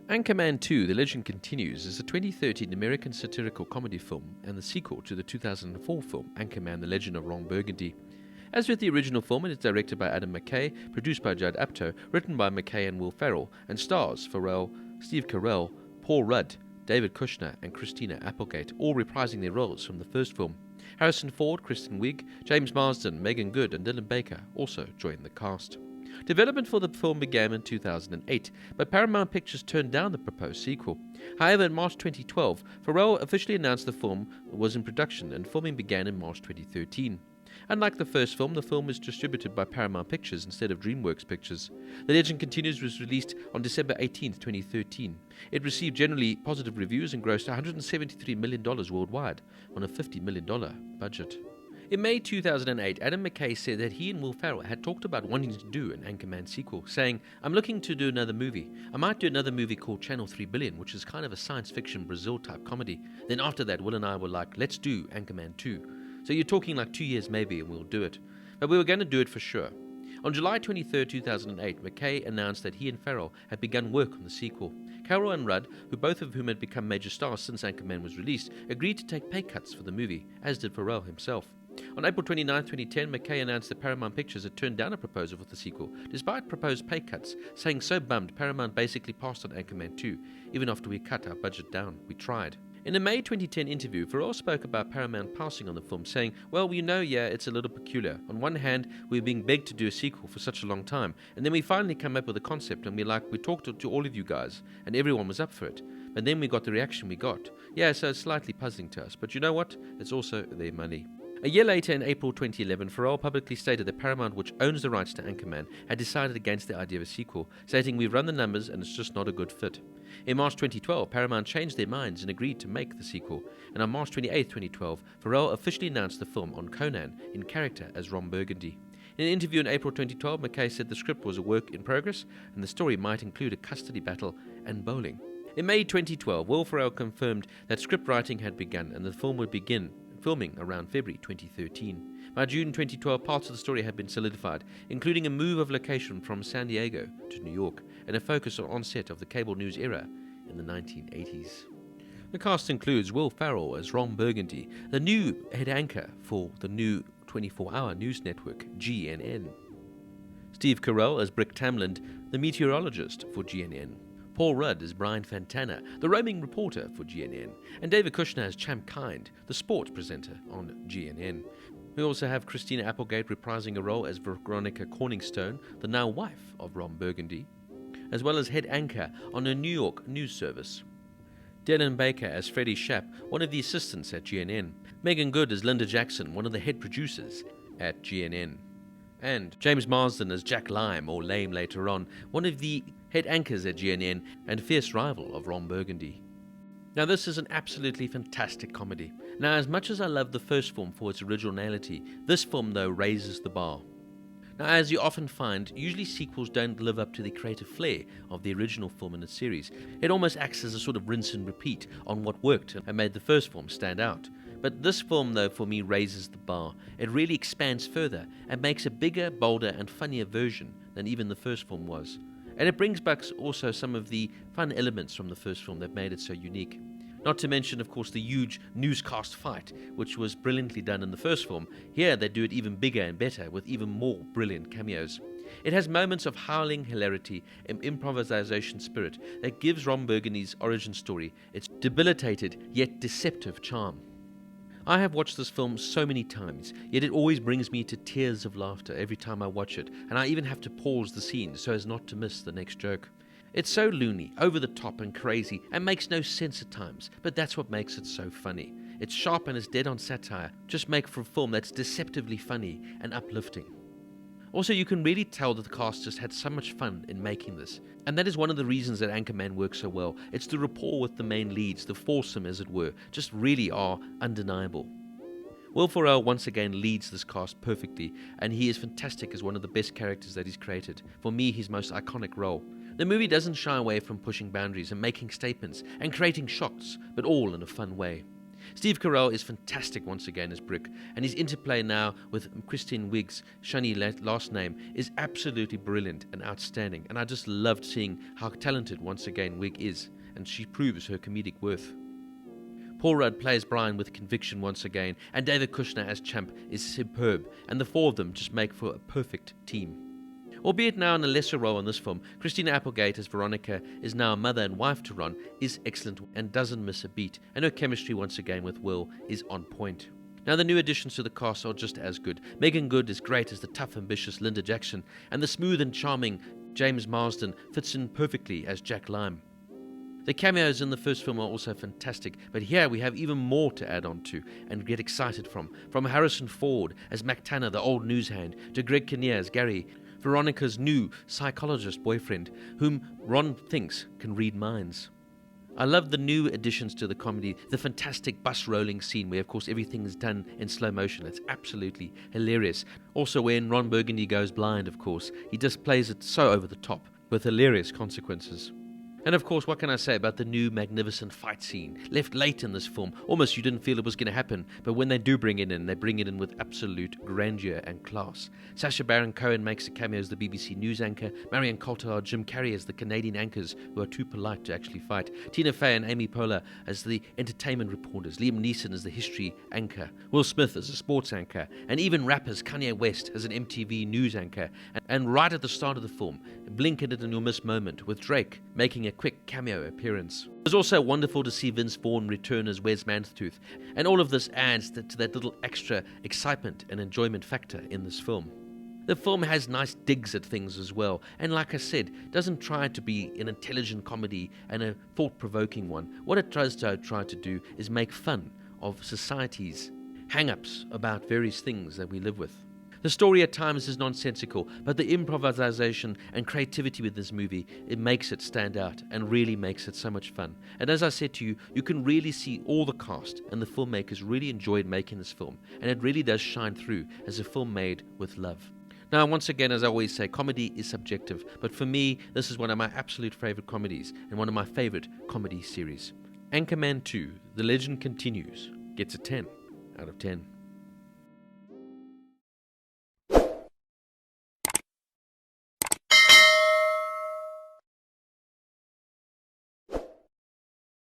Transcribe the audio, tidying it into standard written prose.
Anchorman 2, The Legend Continues, is a 2013 American satirical comedy film and the sequel to the 2004 film Anchorman, The Legend of Ron Burgundy. As with the original film, it is directed by Adam McKay, produced by Judd Apatow, written by McKay and Will Ferrell, and stars Ferrell, Steve Carell, Paul Rudd, David Koechner, and Christina Applegate, all reprising their roles from the first film. Harrison Ford, Kristen Wiig, James Marsden, Meagan Good, and Dylan Baker also joined the cast. Development for the film began in 2008, but Paramount Pictures turned down the proposed sequel. However, in March 2012, Ferrell officially announced the film was in production and filming began in March 2013. Unlike the first film, the film is distributed by Paramount Pictures instead of DreamWorks Pictures. The Legend Continues was released on December 18, 2013. It received generally positive reviews and grossed $173 million worldwide on a $50 million budget. In May 2008, Adam McKay said that he and Will Ferrell had talked about wanting to do an Anchorman sequel, saying, "I'm looking to do another movie. I might do another movie called Channel 3 Billion, which is kind of a science fiction Brazil type comedy. Then after that, Will and I were like, let's do Anchorman 2. So you're talking like 2 years maybe and we'll do it." But we were going to do it for sure. On July 23, 2008, McKay announced that he and Ferrell had begun work on the sequel. Carell and Rudd, who both of whom had become major stars since Anchorman was released, agreed to take pay cuts for the movie, as did Ferrell himself. On April 29, 2010, McKay announced that Paramount Pictures had turned down a proposal for the sequel, despite proposed pay cuts, saying so bummed Paramount basically passed on Anchorman 2, even after we cut our budget down. We tried. In a May 2010 interview, Ferrell spoke about Paramount passing on the film, saying, "Well, it's a little peculiar. On one hand, we're being begged to do a sequel for such a long time, and then we finally come up with a concept, and we talked to all of you guys, and everyone was up for it. But then we got the reaction we got. So it's slightly puzzling to us, but you know what? It's also their money." A year later, in April 2011, Ferrell publicly stated that Paramount, which owns the rights to Anchorman, had decided against the idea of a sequel, stating, "We've run the numbers and it's just not a good fit." In March 2012, Paramount changed their minds and agreed to make the sequel, and on March 28, 2012, Ferrell officially announced the film on Conan in character as Ron Burgundy. In an interview in April 2012, McKay said the script was a work in progress and the story might include a custody battle and bowling. In May 2012, Will Ferrell confirmed that script writing had begun and the film would begin filming around February 2013. By June 2012, parts of the story had been solidified, including a move of location from San Diego to New York and a focus on set of the cable news era in the 1980s. The cast includes Will Ferrell as Ron Burgundy, the new head anchor for the new 24-hour news network GNN. Steve Carell as Brick Tamland, the meteorologist for GNN. Paul Rudd as Brian Fantana, the roaming reporter for GNN, and David Koechner as Champ Kind, the sports presenter on GNN. We also have Christina Applegate reprising a role as Veronica Corningstone, the now wife of Ron Burgundy, as well as head anchor on a New York news service. Dylan Baker as Freddie Shapp, one of the assistants at GNN. Meagan Good as Linda Jackson, one of the head producers at GNN. And James Marsden as Jack Lime, or Lame later on, one of the head anchors at GNN and fierce rival of Ron Burgundy. Now this is an absolutely fantastic comedy. Now as much as I love the first film for its originality, this film though raises the bar. Now as you often find, usually sequels don't live up to the creative flair of the original film in its series. It almost acts as a sort of rinse and repeat on what worked and made the first film stand out. But this film though for me raises the bar. It really expands further and makes a bigger, bolder and funnier version than even the first film was. And it brings back also some of the fun elements from the first film that made it so unique. Not to mention, of course, the huge newscast fight, which was brilliantly done in the first film. Here they do it even bigger and better, with even more brilliant cameos. It has moments of howling hilarity and improvisation spirit that gives Ron Burgundy's origin story its debilitated yet deceptive charm. I have watched this film so many times, yet it always brings me to tears of laughter every time I watch it, and I even have to pause the scene so as not to miss the next joke. It's so loony, over the top and crazy, and makes no sense at times, but that's what makes it so funny. It's sharp and it's dead on satire, just make for a film that's deceptively funny and uplifting. Also, you can really tell that the cast just had so much fun in making this, and that is one of the reasons that Anchorman works so well. It's the rapport with the main leads, the foursome as it were, just really are undeniable. Will Ferrell once again leads this cast perfectly, and he is fantastic as one of the best characters that he's created. For me, his most iconic role. The movie doesn't shy away from pushing boundaries and making statements and creating shocks, but all in a fun way. Steve Carell is fantastic once again as Brick, and his interplay now with Kristen Wiig's shiny last name is absolutely brilliant and outstanding, and I just loved seeing how talented once again Wiig is, and she proves her comedic worth. Paul Rudd plays Brian with conviction once again, and David Koechner as Champ is superb, and the four of them just make for a perfect team. Albeit now in a lesser role in this film, Christina Applegate as Veronica is now a mother and wife to Ron, is excellent and doesn't miss a beat, and her chemistry once again with Will is on point. Now the new additions to the cast are just as good. Meagan Good is great as the tough, ambitious Linda Jackson, and the smooth and charming James Marsden fits in perfectly as Jack Lime. The cameos in the first film are also fantastic, but here we have even more to add on to and get excited from. From Harrison Ford as Mac Tanner, the old news hand, to Greg Kinnear as Gary, Veronica's new psychologist boyfriend, whom Ron thinks can read minds. I love the new additions to the comedy, the fantastic bus rolling scene where of course everything is done in slow motion. It's absolutely hilarious. Also when Ron Burgundy goes blind, of course, he just plays it so over the top with hilarious consequences. And of course, what can I say about the new magnificent fight scene? Left late in this film, almost you didn't feel it was going to happen, but when they do bring it in, they bring it in with absolute grandeur and class. Sacha Baron Cohen makes a cameo as the BBC News anchor, Marion Cotillard, Jim Carrey as the Canadian anchors who are too polite to actually fight, Tina Fey and Amy Poehler as the entertainment reporters, Liam Neeson as the history anchor, Will Smith as a sports anchor, and even rappers Kanye West as an MTV news anchor. And right at the start of the film, blink at it and you'll miss moment, with Drake making a quick cameo appearance. It was also wonderful to see Vince Vaughn return as Wes Mantooth, and all of this adds to that little extra excitement and enjoyment factor in this film. The film has nice digs at things as well, and like I said, doesn't try to be an intelligent comedy and a thought-provoking one. What it tries to try to do is make fun of society's hang-ups about various things that we live with. The story at times is nonsensical, but the improvisation and creativity with this movie, it makes it stand out and really makes it so much fun. And as I said to you, you can really see all the cast and the filmmakers really enjoyed making this film, and it really does shine through as a film made with love. Now, once again, as I always say, comedy is subjective, but for me, this is one of my absolute favorite comedies and one of my favorite comedy series. Anchorman 2, The Legend Continues, gets a 10 out of 10.